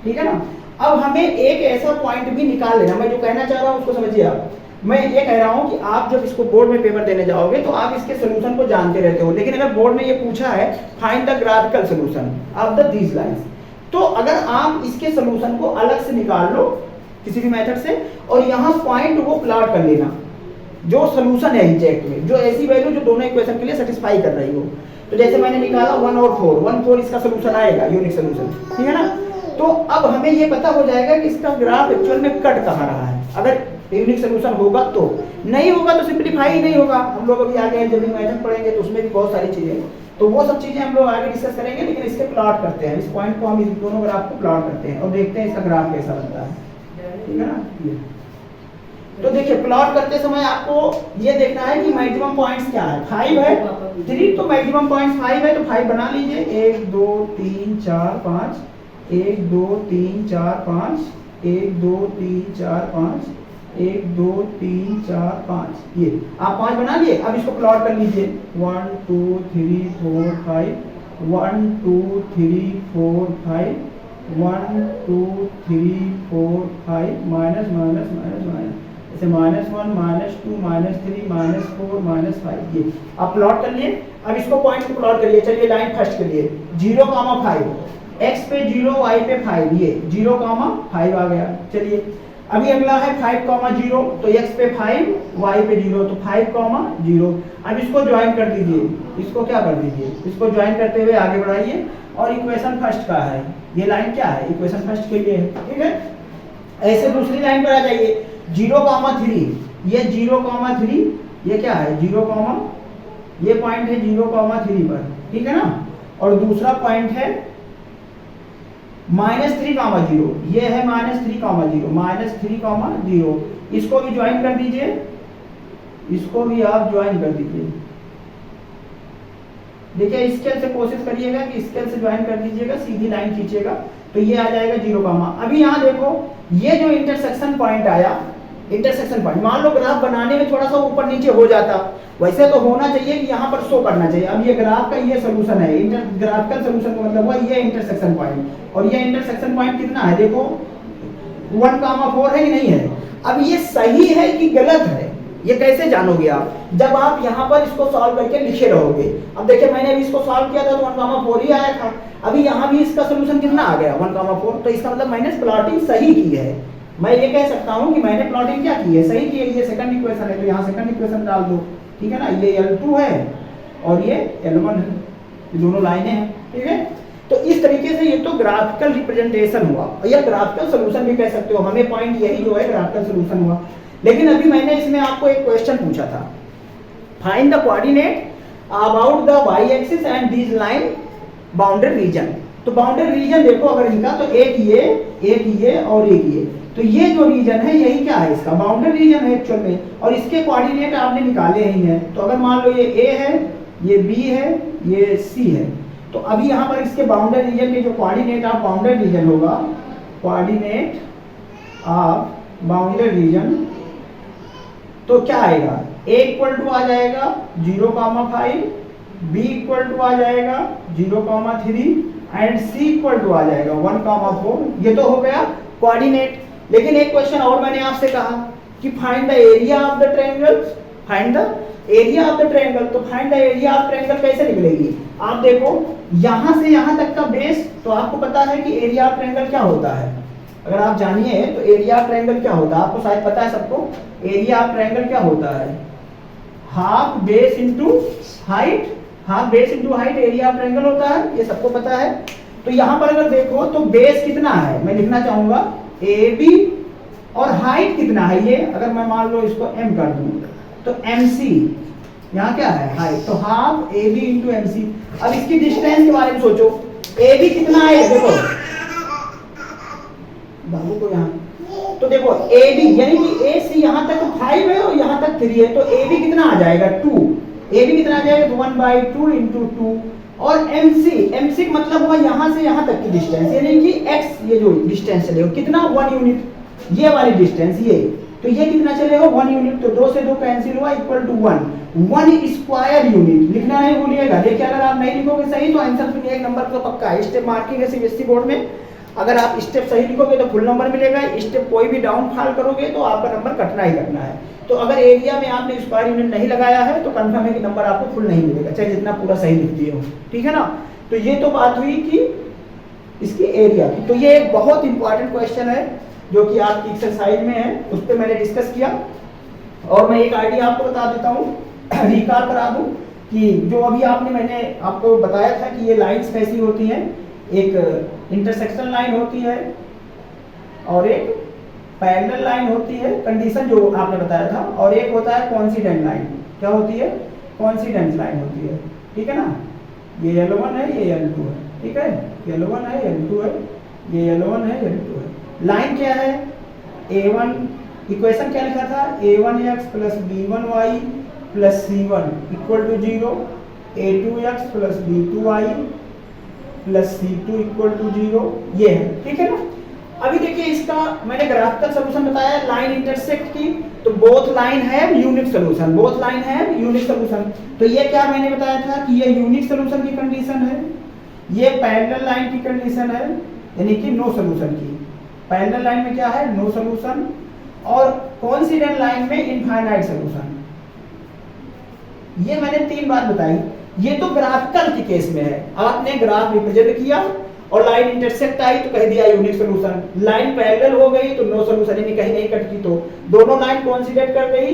Speaker 2: ठीक है ना, अब हमें एक ऐसा पॉइंट भी निकाल लेना, मैं जो कहना चाह रहा हूँ उसको समझिए आप। मैं ये कह रहा हूँ कि आप जब इसको बोर्ड में पेपर देने जाओगे तो आप इसके सोल्यूशन को जानते रहते हो, लेकिन अगर बोर्ड में ये पूछा है find the graphical solution of the these lines, तो अगर आप इसके सोल्यूशन को अलग से निकाल लो किसी भी मेथड से और यहाँ पॉइंट वो प्लॉट कर लेना जो सोल्यूशन है एग्जैक्ट में, जो ऐसी वैल्यू जो दोनों इक्वेशन के लिए सेटिस्फाई कर रही हो। तो जैसे मैंने निकाला 1 और 4, 1 4 इसका सोल्यूशन आएगा, यूनिक सोल्यूशन। ठीक है ना, तो अब हमें ये पता हो जाएगा कि इसका ग्राफ एक्चुअल में कट कहाँ रहा है। अगर यूनिक सोल्यूशन होगा तो, नहीं होगा तो सिंपलीफाई ही नहीं होगा। हम लोग अभी आगे जब मेथड पढ़ेंगे तो उसमें भी बहुत सारी चीजें, तो वो सब चीजें हम लोग आगे डिस्कस करेंगे, लेकिन इसके प्लॉट करते हैं, इस पॉइंट को हम इस दोनों ग्राफ को प्लॉट करते हैं और देखते हैं इसका ग्राफ कैसा बनता है। ठीक है ना, तो देखिए प्लॉट करते समय आपको ये देखना है कि मैक्सिमम पॉइंट्स क्या है, 5 है, 3, तो मैक्सिमम पॉइंट्स 5 है तो 5 बना लीजिए, 1 2 3 4 5, 1 2 3 4 5, 1 2 3 4 5, 1 2 3 4 5, ये आप 5 बना लिए। अब इसको प्लॉट कर लीजिए, 1 2 3 4 5, 1 2 3 4 5, 1 2 3 4 5, माइनस माइनस माइनस माइनस, जैसे -1 -2 -3 -4 -5, ये आप प्लॉट कर लिए। अब इसको पॉइंट को प्लॉट करिए, चलिए लाइन फर्स्ट के लिए 0,5, x पे 0 y पे 5, ये 0,5 आ गया। चलिए अभी अगला है 5,0, तो x पे 5 y पे 0, तो 5,0। अब इसको ज्वाइन कर दीजिए, इसको क्या कर दीजिए, इसको ज्वाइन करते हुए आगे बढ़ाइए और इक्वेशन फर्स्ट का है, ये लाइन क्या है, इक्वेशन फर्स्ट के लिए है। ठीक है, ऐसे दूसरी लाइन पर आ जाइए, 0,3, ये 0,3, ये क्या है 0, ये पॉइंट है 0,3 पर, ठीक है ना। और दूसरा पॉइंट है -3,0, ये है -3,0, इसको भी ज्वाइन कर दीजिए, इसको भी आप ज्वाइन कर दीजिए। देखिए स्केल से कोशिश करिएगा कि स्केल से ज्वाइन कर दीजिएगा, सीधी लाइन खींचिएगा तो ये आ जाएगा 0, अभी यहाँ देखो ये जो इंटरसेक्शन पॉइंट आया, इंटरसेक्शन पॉइंट, मान लो ग्राफ बनाने में थोड़ा सा ऊपर नीचे हो जाता, वैसे तो होना चाहिए कि यहाँ पर शो करना चाहिए। अब ये ग्राफ का ये सोल्यूशन है, ग्राफिकल सोल्यूशन का मतलब हुआ ये इंटरसेक्शन पॉइंट, और ये इंटरसेक्शन पॉइंट कितना है देखो 1,4 है कि नहीं है। अब ये सही है कि गलत है ये कैसे जानोगे आप, जब आप यहाँ पर इसको सॉल्व करके लिखे रहोगे। अब देखिए मैंने अभी इसको सॉल्व किया था तो 1,4 ही आया था, अभी यहाँ भी इसका सोल्यूशन कितना आ गया 1,4, तो इसका मतलब मैंने प्लॉटिंग सही की है। मैं ये कह सकता हूँ कि मैंने प्लॉटिंग क्या की है, सही की है। ये सेकंड इक्वेशन है तो यहाँ सेकंड इक्वेशन डाल दो, ठीक है ना। ये L2 है और ये L1 है, ये दोनों लाइनें हैं, ठीक है। तो इस तरीके से ये तो ग्राफिकल रिप्रेजेंटेशन हुआ, या ग्राफिकल सोल्यूशन भी कह सकते हो, हमें पॉइंट यही जो है ग्राफिकल सोल्यूशन हुआ। लेकिन अभी मैंने इसमें आपको एक क्वेश्चन पूछा था, find the coordinate about the Y axis and this line boundary region. तो बाउंड्री रीजन देखो अगर इनका, तो एक ये और एक ये, तो ये जो रीजन है यही क्या है इसका बाउंड्री रीजन है एक्चुअल में, और इसके कोऑर्डिनेट आपने निकाले ही हैं। तो अगर मान लो ये A है, ये B है, ये C है, तो अभी यहाँ पर इसके बाउंड्री रीजन के जो कोऑर्डिनेट ऑफ बाउंड्री रीजन होगा, कोऑर्डिनेट ऑफ बाउंड्री रीजन, तो क्या आएगा A इक्वल टू आ जाएगा 0,5, B इक्वल टू आ जाएगा 0,3 एंड C इक्वल टू आ जाएगा 1,4। ये तो हो गया कोऑर्डिनेट। लेकिन एक क्वेश्चन और मैंने आपसे कहा कि find the area of the triangle, find the area of the triangle. तो find the area of triangle कैसे निकलेगी, आप देखो यहां से यहां तक का बेस, तो आपको पता है कि एरिया ऑफ ट्रायंगल क्या होता है, अगर आप जानिए तो एरिया ऑफ ट्रायंगल क्या होता है, आपको शायद पता है सबको। एरिया ऑफ ट्रायंगल क्या होता है, half base into height, half base into height area of triangle होता है, ये सबको पता है। तो यहां पर अगर देखो तो बेस कितना है, मैं लिखना चाहूंगा AB, और हाइट कितना है ये, अगर मैं मान लो इसको M कर दूं तो MC, यहाँ क्या है हाइट, तो हाफ AB इंटू MC। अब इसकी डिस्टेंस के बारे में सोचो, AB कितना है देखो बाबू को यहाँ, तो देखो AB यानी कि A से यहाँ तक 5 है और यहाँ तक 3 है, तो AB कितना आ जाएगा 2, AB कितना आ जाएगा 1/2 इंटू 2, और MC का मतलब हुआ यहाँ से यहाँ तक की डिस्टेंस, यानी कि X ये जो डिस्टेंस चलेगा कितना 1 यूनिट, ये वाली डिस्टेंस ये, तो ये कितना चलेगा 1 यूनिट, तो 2 से 2 कैंसिल हुआ इक्वल टू 1 स्क्वायर यूनिट। लिखना नहीं भूलिएगा, देखिए अगर आप नहीं लिखोगे सही तो आंसर फिर 1 नंबर का पक्का है। स्टेप मार्किंग है सीबीएसई बोर्ड में, अगर आप स्टेप सही लिखोगे तो फुल नंबर मिलेगा, स्टेप कोई भी डाउन फॉल करोगे तो आपका नंबर कटना ही कटना है। तो अगर एरिया में आपने स्क्वायर यूनिट नहीं लगाया है तो कंफर्म है कि नंबर आपको फुल नहीं मिलेगा, चाहे जितना पूरा सही लिख दिए हो, ठीक है ना। तो ये तो बात हुई कि इसकी एरिया की। तो ये एक बहुत इंपॉर्टेंट क्वेश्चन है जो कि आपकी एक्सरसाइज में है, उस पर मैंने डिस्कस किया। और मैं एक आइडिया आपको बता देता हूँ, रिकॉल करा दूँ कि जो अभी मैंने आपको बताया था कि ये लाइन्स कैसी होती हैं, एक इंटरसेक्शन लाइन होती है और एक पैरेलल लाइन होती है, कंडीशन जो आपने बताया था, और एक होता है कोइंसिडेंट लाइन। क्या होती है, कोइंसिडेंट लाइन होती है, ठीक है ना। ये L1 है, ये L2 है, ठीक है, L1 है, L2 है, ये L1 है, L2 है। लाइन क्या है, A1, इक्वेशन क्या लिखा था, A1x plus B1y plus C1 equal to 0, A2x plus B2y plus C2 equal to 0, ये है, ठीक है ना। अभी देखिए इसका मैंने ग्राफिकल सॉल्यूशन बताया, लाइन इंटरसेक्ट की, तो बोथ लाइन है यूनिक सॉल्यूशन, बोथ लाइन है यूनिक सॉल्यूशन। तो ये क्या मैंने बताया था कि ये यूनिक सॉल्यूशन की कंडीशन है, ये पैरेलल लाइन की कंडीशन है, यानी कि नो सॉल्यूशन की। पैरेलल लाइन में क्या है, नो सॉल्यूशन, और कोइंसिडेंट लाइन में इनफाइनाइट सॉल्यूशन। ये मैंने 3 बार बताई। ये तो ग्राफिकल के केस में है, आपने ग्राफ रिप्रेजेंट किया और लाइन इंटरसेक्ट आई तो कह दिया यूनिक सॉल्यूशन, लाइन पैरेलल हो गई तो नो सॉल्यूशन, यानी कहीं नहीं कटती, तो दोनों लाइन कोइंसिडेंट कर गई,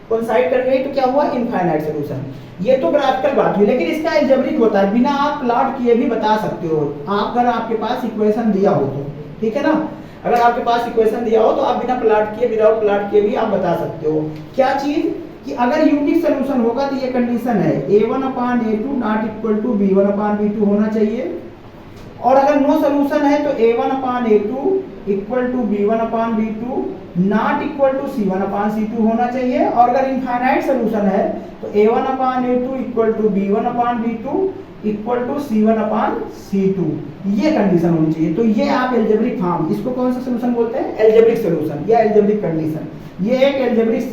Speaker 2: कोइंसाइड कर गई, तो क्या हुआ इनफाइनाइट सॉल्यूशन। ये तो ग्राफिकल बात हुई, लेकिन इसका अलजेब्रिक होता है, बिना आप प्लॉट किए भी बता सकते हो, आप अगर आपके पास इक्वेशन दिया हो तो, ठीक है ना। अगर आपके पास इक्वेशन दिया हो तो आप बिना प्लॉट किए, विदाउट प्लॉट किए भी आप बता सकते हो। क्या चीज कि अगर यूनिक सोल्यूशन होगा तो ये कंडीशन है a1/a2 not equal to b1/b2 होना चाहिए, और अगर नो सोल्यूशन है तो a1/a2 equal to b1/b2 not equal to c1/c2 होना चाहिए, और अगर इनफाइनाइट सोल्यूशन है तो a1/a2 equal to b1/b2 equal to c1/c2, ये कंडीशन होनी चाहिए। तो ये आप एल्जेब्रिक फॉर्म, इसको कौन सा सोल्यूशन बोलते हैं? एल्जेब्रिक सोल्यूशन या एल्जेब्रिक कंडीशन। ये एक एल्जेब्रिक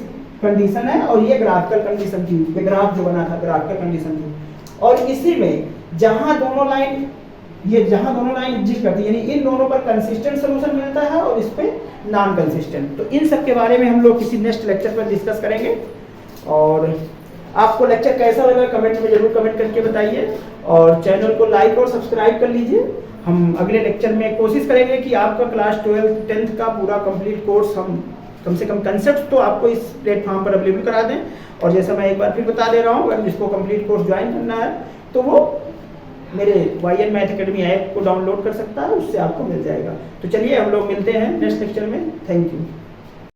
Speaker 2: कंडीशन है और ये ग्राफिकल कंडीशन थी, ये ग्राफ जो बना था ग्राफिकल कंडीशन थी। और इसी में जहां दोनों लाइन एग्जिस्ट करती है, यानी इन दोनों पर कंसिस्टेंट सोल्यूशन मिलता है और इस पे नॉन कंसिस्टेंट। तो इन सब के बारे में हम लोग किसी नेक्स्ट लेक्चर पर डिस्कस करेंगे। और आपको लेक्चर कैसा लगा कमेंट में जरूर कमेंट करके बताइए, और चैनल को लाइक और सब्सक्राइब कर लीजिए। हम अगले लेक्चर में कोशिश करेंगे कि आपका क्लास 12 10th का पूरा कंप्लीट कोर्स हम कम से कम कंसेप्ट तो आपको इस प्लेटफॉर्म पर अवेलेबल करा दें। और जैसा मैं एक बार फिर बता दे रहा हूँ, अगर जिसको कंप्लीट कोर्स ज्वाइन करना है तो वो मेरे YN मैथ अकेडमी ऐप को डाउनलोड कर सकता है, उससे आपको मिल जाएगा। तो चलिए हम लोग मिलते हैं नेक्स्ट लेक्चर में। Thank you.